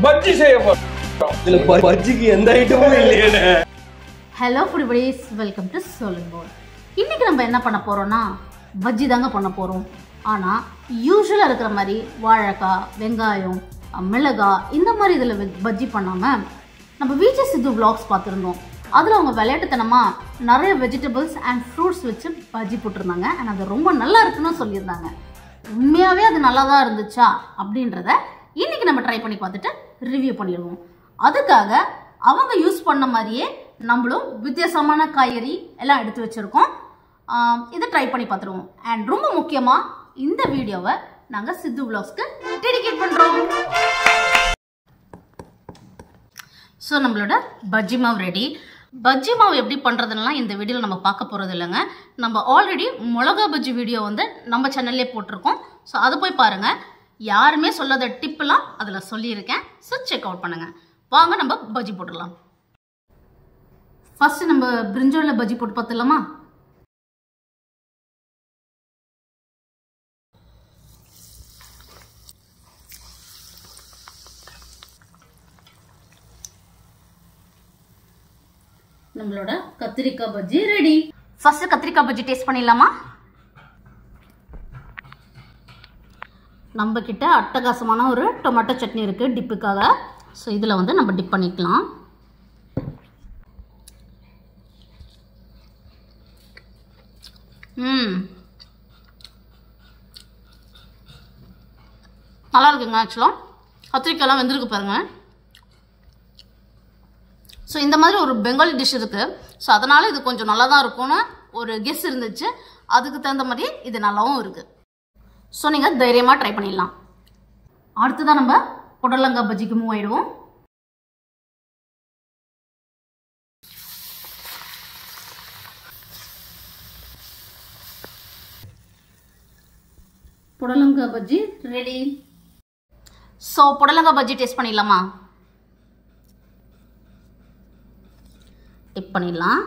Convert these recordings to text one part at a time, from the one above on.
பஜ்ஜி செய்ய போறோம். இதுல பஜ்ஜிக்கு எந்த ஐட்டமும் இல்லையே. ஹலோ ஃபுட்பீஸ், வெல்கம் டு சோலன்போல். இன்னைக்கு நம்ம என்ன பண்ண போறோம்னா பஜ்ஜி தாங்க பண்ண போறோம். ஆனால் யூஸ்வலாக இருக்கிற மாதிரி வாழைக்காய், வெங்காயம், மிளகாய் இந்த மாதிரி இதில் பஜ்ஜி பண்ணாமல் நம்ம விஜய் சித்து விளாக்ஸ் பார்த்துருந்தோம். அதில் அவங்க விளையாட்டுத்தனமாக நிறைய வெஜிடபிள்ஸ் அண்ட் ஃப்ரூட்ஸ் வச்சு பஜ்ஜி போட்டிருந்தாங்க. அண்ட் அது ரொம்ப நல்லா இருக்குன்னு சொல்லியிருந்தாங்க. உண்மையாகவே அது நல்லா தான் இருந்துச்சா அப்படின்றத இன்றைக்கி நம்ம ட்ரை பண்ணி பார்த்துட்டு ரிவ்யூ பண்ணிடுவோம். அதுக்காக அவங்க யூஸ் பண்ண மாதிரியே நம்மளும் வித்தியாசமான காய்கறி எல்லாம் எடுத்து வச்சுருக்கோம். இதை ட்ரை பண்ணி பார்த்துருவோம். அண்ட் ரொம்ப முக்கியமாக இந்த வீடியோவை நாங்கள் சித்து விளாக்ஸ்க்கு டெடிகேட் பண்ணுறோம். ஸோ நம்மளோட பஜ்ஜி மாவு ரெடி. பஜ்ஜி மாவு எப்படி பண்ணுறதுலாம் இந்த வீடியோவில் நம்ம பார்க்க போகிறது இல்லைங்க. நம்ம ஆல்ரெடி மிளகா பஜ்ஜி வீடியோ வந்து நம்ம சேனல்லே போட்டிருக்கோம். ஸோ அதை போய் பாருங்கள். யாருமே சொல்லாத டிப்பெல்லாம் அதில் சொல்லியிருக்கேன். ஸோ செக் அவுட் பண்ணுங்கள். வாங்க நம்ம பஜ்ஜி போட்டுடலாம். ஃபர்ஸ்ட் நம்ம பிரிஞ்சோலில் பஜ்ஜி போட்டு பார்த்துடலாமா? நம்மளோட கத்திரிக்காய் பஜ்ஜி ரெடி. ஃபர்ஸ்ட் கத்திரிக்காய் பஜ்ஜி டேஸ்ட் பண்ணிடலாமா? நம்ம கிட்ட அட்டகாசமான ஒரு டொமேட்டோ சட்னி இருக்கு டிப்புக்காக. ஸோ இதில் வந்து நம்ம டிப் பண்ணிக்கலாம். நல்லா இருக்குங்க. ஆக்சுவலாக கத்திரிக்காயெல்லாம் வெந்திருக்கு பாருங்க. ஸோ இந்த மாதிரி ஒரு பெங்காலி டிஷ் இருக்குது. ஸோ அதனால் இது கொஞ்சம் நல்லா தான் இருக்கும்னு ஒரு கெஸ் இருந்துச்சு. அதுக்கு தகுந்த மாதிரி இது நல்லாவும் இருக்குது. ஸோ நீங்கள் தைரியமாக ட்ரை பண்ணிடலாம். அடுத்ததான் நம்ம புடலங்காய் பஜ்ஜிக்கு மூவ் ஆகிடுவோம். புடலங்காய் பஜ்ஜி ரெடி. ஸோ புடலங்காய் பஜ்ஜி டேஸ்ட் பண்ணிடலாமா? டிப் பண்ணிடலாம்.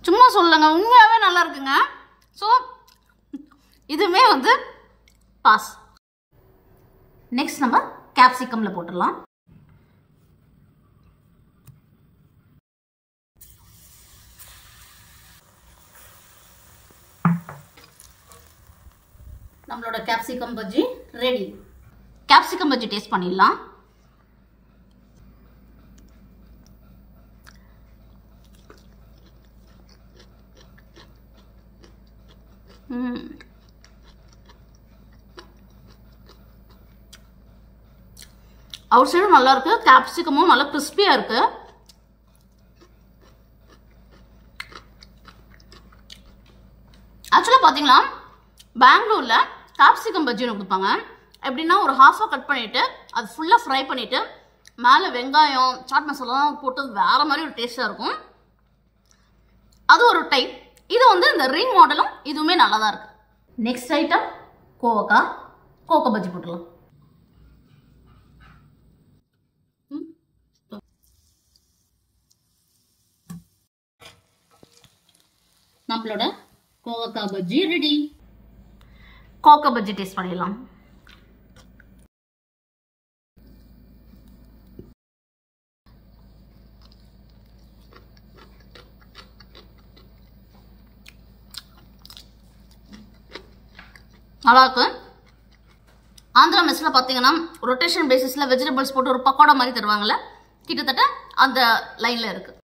சும்மா சொல்லுங்க, உண்மையாகவே நல்லா இருக்குங்க. ஸோ இதுவுமே வந்து பாஸ். நெக்ஸ்ட் நம்ம கேப்சிகம்ல போட்டுடலாம். நம்மளோட capsicum bajji ready. Capsicum bajji taste பண்ணிடலாம். அவுட் சைடும் நல்லா இருக்கு. கேப்சிகமும் நல்லா கிறிஸ்பியா இருக்கு. ஆக்சுவலாக பார்த்தீங்கன்னா பெங்களூர்ல கேப்சிகம் பஜ்ஜின்னு கொடுப்பாங்க. எப்படின்னா ஒரு ஹாஃபாக கட் பண்ணிட்டு அது ஃபுல்லாக ஃப்ரை பண்ணிட்டு மேலே வெங்காயம், சாட் மசாலாலாம் போட்டு வேற மாதிரி ஒரு டேஸ்டாக இருக்கும். அது ஒரு டைப். இது வந்து இந்த ரிங் மாடலும் இதுவுமே நல்லா தான் இருக்கு. நெக்ஸ்ட் ஐட்டம் கோவக்காய் பஜ்ஜி போட்டுடலாம். நம்மளோட கோவக்காய் பஜ்ஜி ரெடி. கோவக்காய் பஜ்ஜி டேஸ்ட் பண்ணிடலாம். நல்லா இருக்கு. ஆந்திரா மெஸ்ஸில் பார்த்தீங்கன்னா ரொட்டேஷன் பேசிஸில் வெஜிடபிள்ஸ் போட்டு ஒரு பக்கோடா மாதிரி தருவாங்கல்ல, கிட்டத்தட்ட அந்த லைனில் இருக்குது.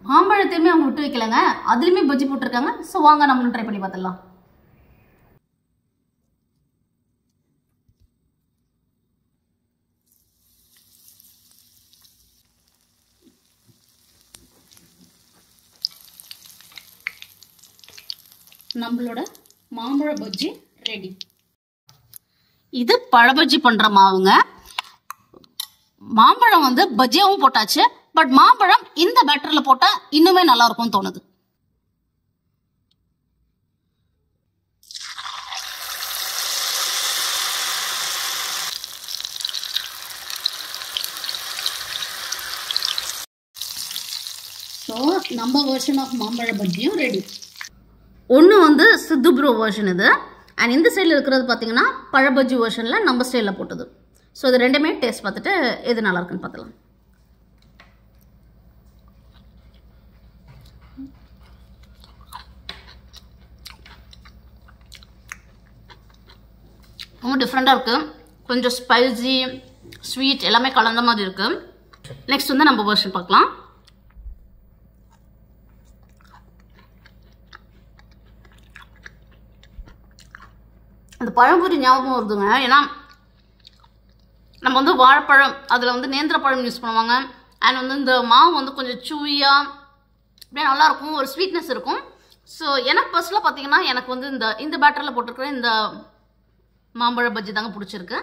மாம்பழத்தையுமே அவங்க விட்டு வைக்கலங்க, அதுலேயுமே பஜ்ஜி போட்டிருக்காங்க. ஸோ வாங்க நம்மளும் ட்ரை பண்ணி பார்த்துடலாம். நம்மளோட மாம்பழ பஜ்ஜி ரெடி. இது பழ பஜ்ஜி பண்ற மாவுங்க. மாம்பழம் வந்து பஜ்ஜியாவும் போட்டாச்சு. பட் மாம்பழம் இந்த பேட்டர்ல போட்டா இன்னுமே நல்லா இருக்கும் தோணுது. ஸோ நம்ம வெர்ஷன் ஆஃப் மாம்பழ பஜ்ஜியும் ரெடி. ஒன்று வந்து சித்து ப்ரோ வெர்ஷன் இது, அண்ட் இந்த சைடில் இருக்கிறது பார்த்தீங்கன்னா பழபஜ்ஜி வெர்ஷனில் நம்ம ஸ்டைலில் போட்டது. ஸோ இது ரெண்டுமே டேஸ்ட் பார்த்துட்டு எது நல்லா இருக்குன்னு பார்த்துலாம். ரொம்ப டிஃப்ரெண்ட்டாக இருக்குது, கொஞ்சம் ஸ்பைசி ஸ்வீட் எல்லாமே கலந்த மாதிரி இருக்குது. நெக்ஸ்ட் வந்து நம்ம வெர்ஷன் பார்க்கலாம். அந்த பழம்பொரி ஞாபகம் வருதுங்க, ஏன்னா நம்ம வந்து வாழைப்பழம் அதில் வந்து நேந்திர பழம் யூஸ் பண்ணுவாங்க. அண்ட் வந்து இந்த மாவு வந்து கொஞ்சம் சூவியாக அப்படியே நல்லாயிருக்கும், ஒரு ஸ்வீட்னஸ் இருக்கும். ஸோ எனக்கு பர்சனலாக பார்த்தீங்கன்னா எனக்கு வந்து இந்த பேட்டரில் போட்டிருக்கிற இந்த மாம்பழ பஜ்ஜி தாங்க பிடிச்சிருக்கு.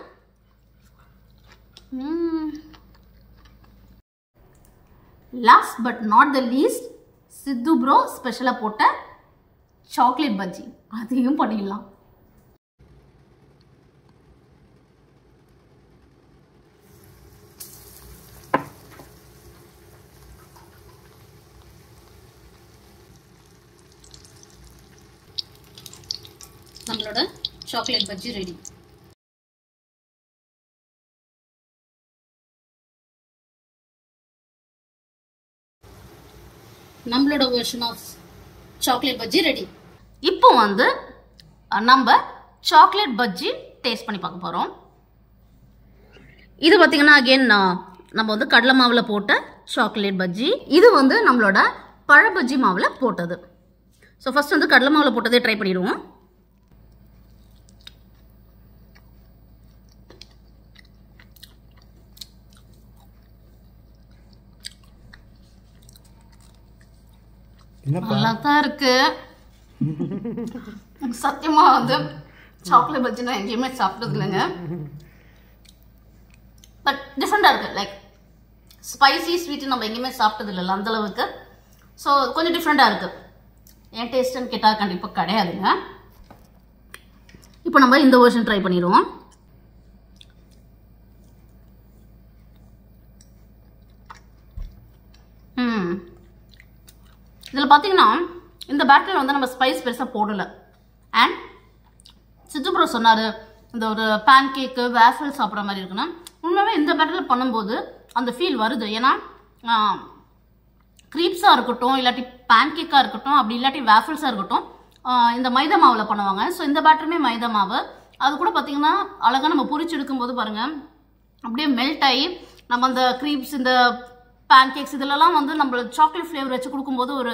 Last but not the least, Sidhu bro ஸ்பெஷலாக போட்ட சாக்லேட் பஜ்ஜி, அதையும் பண்ணிடலாம். நம்மளோட சாக்லேட் பஜ்ஜி ரெடி. நம்மளோட version of chocolate bajji ready. இப்போ வந்து நம்ம சாக்லேட் பஜ்ஜி டேஸ்ட் பண்ணி பார்க்க போகிறோம். இது பார்த்தீங்கன்னா அகெயின் நம்ம வந்து கடலை மாவில் போட்ட சாக்லேட் பஜ்ஜி, இது வந்து நம்மளோட பழ பஜ்ஜி மாவில் போட்டது. ஸோ ஃபர்ஸ்ட் வந்து கடலை மாவில் போட்டதே ட்ரை பண்ணிடுவோம். நல்லா தான் இருக்கு. சத்தியமா வந்து சாக்லேட் பஜ்ஜி நான் எங்கேயுமே சாப்பிட்டது இல்லைங்க, பட் டிஃப்ரெண்டா இருக்கு. லைக் ஸ்பைசி ஸ்வீட் நம்ம எங்கேயுமே சாப்பிட்டது இல்லைல்ல அந்த அளவுக்கு. ஸோ கொஞ்சம் டிஃப்ரெண்டா இருக்கு. என் டேஸ்ட்னு கேட்டால் கண்டிப்பாக கிடையாதுங்க. இப்போ நம்ம இந்த வெர்ஷன் ட்ரை பண்ணிடுவோம். இதில் பார்த்தீங்கன்னா இந்த பேட்டரியில் வந்து நம்ம ஸ்பைஸ் பெருசாக போடலை. அண்ட் சித்து ப்ரோ சொன்னார் இந்த ஒரு பேன் கேக்கு வேஃபிள் சாப்பிட்ற மாதிரி இருக்குன்னா, உண்மையாகவே இந்த பேட்டரியில் பண்ணும்போது அந்த ஃபீல் வருது. ஏன்னா க்ரீப்ஸாக இருக்கட்டும், இல்லாட்டி பேன் கேக்காக இருக்கட்டும், அப்படி இல்லாட்டி வேஃபிள்ஸாக இருக்கட்டும், இந்த மைதா மாவில் பண்ணுவாங்க. ஸோ இந்த பேட்டருமே மைதா மாவு. அது கூட பார்த்தீங்கன்னா அழகாக நம்ம பொரிச்சு எடுக்கும்போது பாருங்கள் அப்படியே மெல்ட் ஆகி நம்ம அந்த க்ரீப்ஸ் இந்த பேன் கேக்ஸ் இதிலலாம் வந்து நம்மளுக்கு சாக்லேட் ஃப்ளேவர் வச்சு கொடுக்கும்போது ஒரு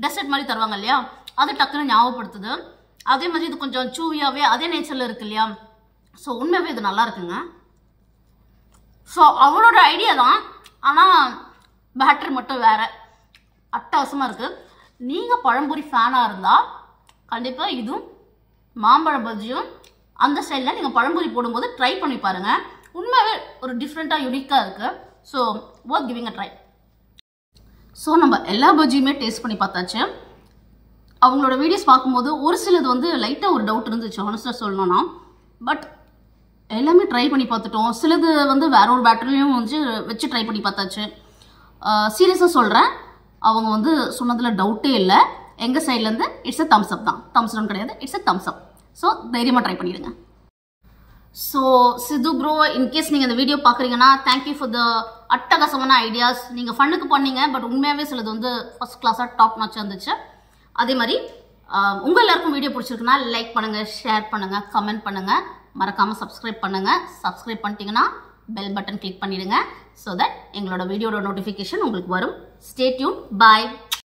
டெசர்ட் மாதிரி தருவாங்க இல்லையா, அது டக்குன்னு ஞாபகப்படுத்துது. அதே மாதிரி இது கொஞ்சம் சூவியாகவே அதே நேச்சரில் இருக்கு இல்லையா. ஸோ உண்மையாகவே இது நல்லா இருக்குங்க. ஸோ அவளோட ஐடியா தான், ஆனால் பேட்டரி மட்டும் வேறு அட்டகாசமாக இருக்குது. நீங்கள் பழம்பொரி ஃபேனாக இருந்தால் கண்டிப்பாக இதுவும் மாம்பழ பஜ்ஜியும் அந்த ஸ்டைலில் நீங்கள் பழம்பொரி போடும்போது ட்ரை பண்ணி பாருங்கள். உண்மையாகவே ஒரு டிஃப்ரெண்ட்டாக யூனிக்காக இருக்குது. So worth giving a try. So நம்ம எல்லா பஜ்ஜியுமே டேஸ்ட் பண்ணி பார்த்தாச்சு. அவங்களோட வீடியோஸ் பார்க்கும்போது ஒரு சிலது வந்து லைட்டாக ஒரு டவுட் இருந்துச்சு ஹானஸ்டாக சொல்லணும்னா, பட் எல்லாமே ட்ரை பண்ணி பார்த்துட்டோம். சிலது வந்து வேற ஒரு பேட்டரிலையும் வந்து வச்சு ட்ரை பண்ணி பார்த்தாச்சு. சீரியஸாக சொல்கிறேன், அவங்க வந்து சொன்னதில் டவுட்டே இல்லை. எங்கள் சைட்லேருந்து இட்ஸ் அ தம்ஸ் அப் தான், தம்ஸ் டவுன் கிடையாது, it's a Thums up. So தைரியமாக ட்ரை பண்ணிடுங்க. ஸோ சித்து ப்ரோ, இன்கேஸ் நீங்கள் இந்த வீடியோ பார்க்குறீங்கன்னா தேங்க்யூ ஃபார் த அட்டகாசமான ஐடியாஸ். நீங்கள் ஃபண்ணுக்கு பண்ணீங்க, பட் உண்மையாகவே சிலது வந்து ஃபர்ஸ்ட் கிளாஸாக டாப் நாச்சாக இருந்துச்சு. அதே மாதிரி உங்கள் எல்லாருக்கும் வீடியோ பிடிச்சிருக்குன்னா லைக் பண்ணுங்கள், ஷேர் பண்ணுங்கள், கமெண்ட் பண்ணுங்கள், மறக்காமல் சப்ஸ்கிரைப் பண்ணுங்கள். சப்ஸ்கிரைப் பண்ணிட்டீங்கன்னா பெல் பட்டன் கிளிக் பண்ணிடுங்க. ஸோ தட் எங்களோட வீடியோட நோட்டிஃபிகேஷன் உங்களுக்கு வரும். Stay tune. பாய்.